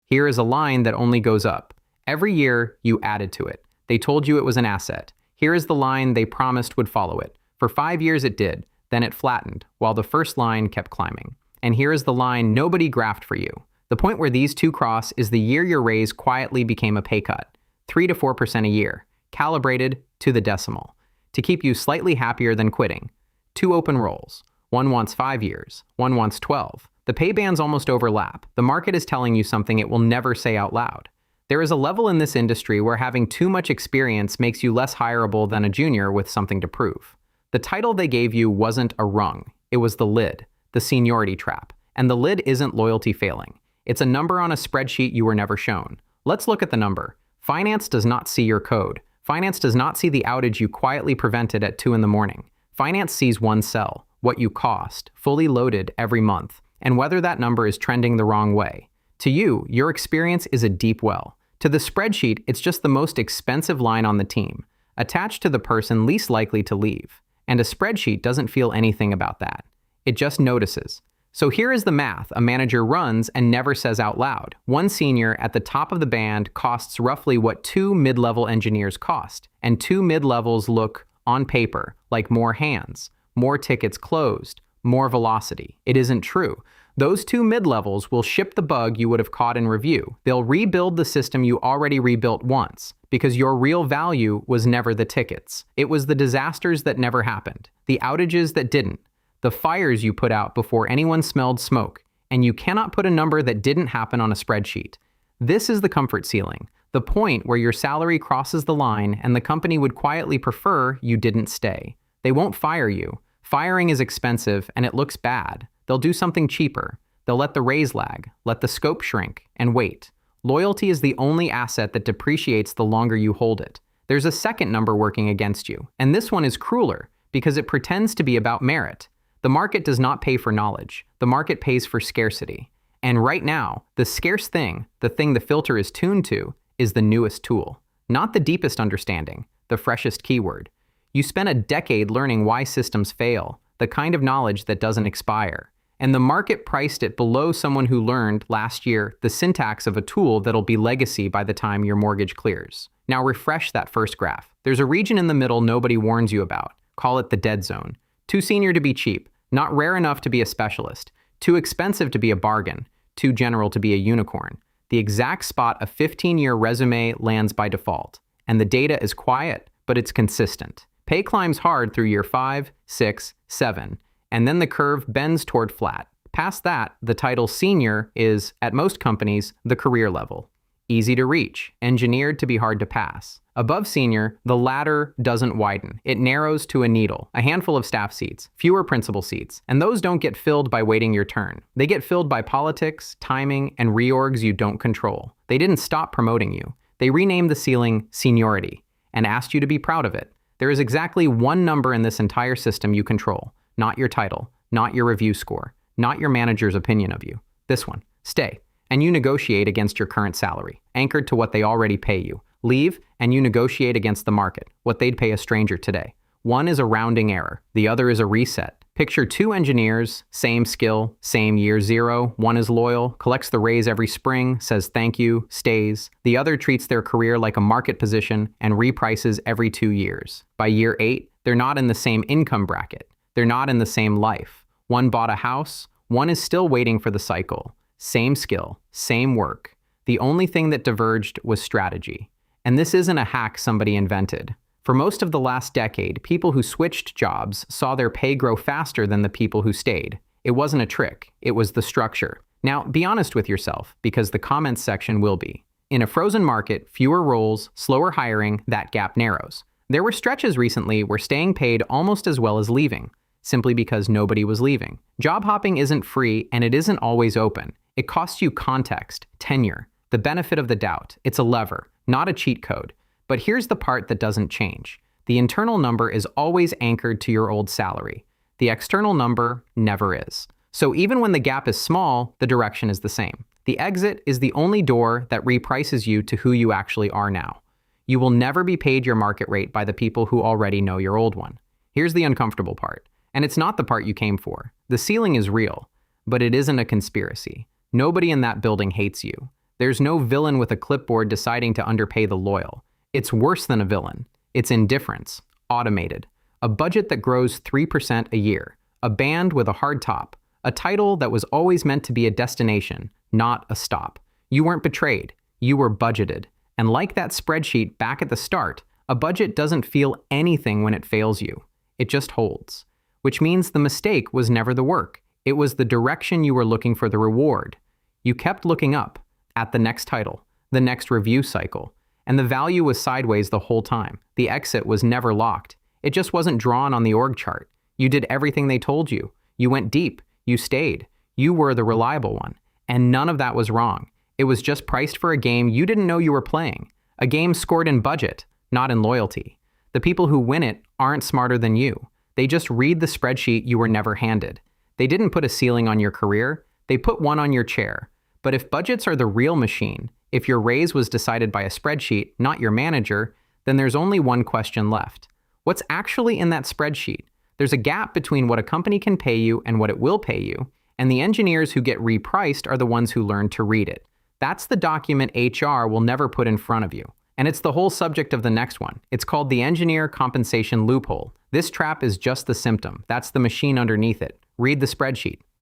Here is a line that only goes up. Every year, you added to it. They told you it was an asset. Here is the line they promised would follow it. For 5 years it did, then it flattened, while the first line kept climbing. And here is the line nobody graphed for you. The point where these two cross is the year your raise quietly became a pay cut. 3 to 4% a year, calibrated to the decimal, to keep you slightly happier than quitting. 2 open roles. One wants 5 years, one wants 12. The pay bands almost overlap. The market is telling you something it will never say out loud. There is a level in this industry where having too much experience makes you less hireable than a junior with something to prove. The title they gave you wasn't a rung. It was the lid, the seniority trap. And the lid isn't loyalty failing. It's a number on a spreadsheet you were never shown. Let's look at the number. Finance does not see your code. Finance does not see the outage you quietly prevented at 2 in the morning. Finance sees one cell, what you cost, fully loaded every month, and whether that number is trending the wrong way. To you, your experience is a deep well. To the spreadsheet, it's just the most expensive line on the team, attached to the person least likely to leave. And a spreadsheet doesn't feel anything about that. It just notices. So here is the math a manager runs and never says out loud. One senior at the top of the band costs roughly what 2 mid-level engineers cost, and 2 mid-levels look, on paper, like more hands, more tickets closed, more velocity. It isn't true. Those 2 mid-levels will ship the bug you would have caught in review. They'll rebuild the system you already rebuilt once, because your real value was never the tickets. It was the disasters that never happened, the outages that didn't, the fires you put out before anyone smelled smoke, and you cannot put a number that didn't happen on a spreadsheet. This is the comfort ceiling, the point where your salary crosses the line and the company would quietly prefer you didn't stay. They won't fire you. Firing is expensive and it looks bad. They'll do something cheaper. They'll let the raise lag, let the scope shrink, and wait. Loyalty is the only asset that depreciates the longer you hold it. There's a second number working against you, and this one is crueler because it pretends to be about merit. The market does not pay for knowledge. The market pays for scarcity. And right now, the scarce thing, the thing the filter is tuned to, is the newest tool. Not the deepest understanding, the freshest keyword. You spent a decade learning why systems fail, the kind of knowledge that doesn't expire. And the market priced it below someone who learned last year the syntax of a tool that'll be legacy by the time your mortgage clears. Now refresh that first graph. There's a region in the middle nobody warns you about. Call it the dead zone. Too senior to be cheap, not rare enough to be a specialist, too expensive to be a bargain, too general to be a unicorn. The exact spot a 15-year resume lands by default. And the data is quiet, but it's consistent. Pay climbs hard through year 5, 6, 7. And then the curve bends toward flat. Past that, the title senior is, at most companies, the career level. Easy to reach, engineered to be hard to pass. Above senior, the ladder doesn't widen. It narrows to a needle, a handful of staff seats, fewer principal seats, and those don't get filled by waiting your turn. They get filled by politics, timing, and reorgs you don't control. They didn't stop promoting you. They renamed the ceiling Seniority and asked you to be proud of it. There is exactly one number in this entire system you control. Not your title, not your review score, not your manager's opinion of you. This one. Stay, and you negotiate against your current salary, anchored to what they already pay you. Leave, and you negotiate against the market, what they'd pay a stranger today. One is a rounding error. The other is a reset. Picture 2 engineers, same skill, same year 0. One is loyal, collects the raise every spring, says thank you, stays. The other treats their career like a market position and reprices every 2 years. By year 8, they're not in the same income bracket. They're not in the same life. One bought a house, one is still waiting for the cycle. Same skill, same work. The only thing that diverged was strategy. And this isn't a hack somebody invented. For most of the last decade, people who switched jobs saw their pay grow faster than the people who stayed. It wasn't a trick, it was the structure. Now, be honest with yourself, because the comments section will be. In a frozen market, fewer roles, slower hiring, that gap narrows. There were stretches recently where staying paid almost as well as leaving, simply because nobody was leaving. Job hopping isn't free, and it isn't always open. It costs you context, tenure, the benefit of the doubt. It's a lever, not a cheat code. But here's the part that doesn't change. The internal number is always anchored to your old salary. The external number never is. So even when the gap is small, the direction is the same. The exit is the only door that reprices you to who you actually are now. You will never be paid your market rate by the people who already know your old one. Here's the uncomfortable part. And it's not the part you came for. The ceiling is real, but it isn't a conspiracy. Nobody in that building hates you. There's no villain with a clipboard deciding to underpay the loyal. It's worse than a villain. It's indifference. Automated. A budget that grows 3% a year. A band with a hard top. A title that was always meant to be a destination, not a stop. You weren't betrayed. You were budgeted. And like that spreadsheet back at the start, a budget doesn't feel anything when it fails you. It just holds. Which means the mistake was never the work. It was the direction you were looking for the reward. You kept looking up, at the next title, the next review cycle, and the value was sideways the whole time. The exit was never locked. It just wasn't drawn on the org chart. You did everything they told you. You went deep. You stayed. You were the reliable one. And none of that was wrong. It was just priced for a game you didn't know you were playing. A game scored in budget, not in loyalty. The people who win it aren't smarter than you. They just read the spreadsheet you were never handed. They didn't put a ceiling on your career. They put one on your chair. But if budgets are the real machine, if your raise was decided by a spreadsheet, not your manager, then there's only one question left. What's actually in that spreadsheet? There's a gap between what a company can pay you and what it will pay you, and the engineers who get repriced are the ones who learn to read it. That's the document HR will never put in front of you. And it's the whole subject of the next one. It's called the engineer compensation loophole. This trap is just the symptom. That's the machine underneath it. Read the spreadsheet.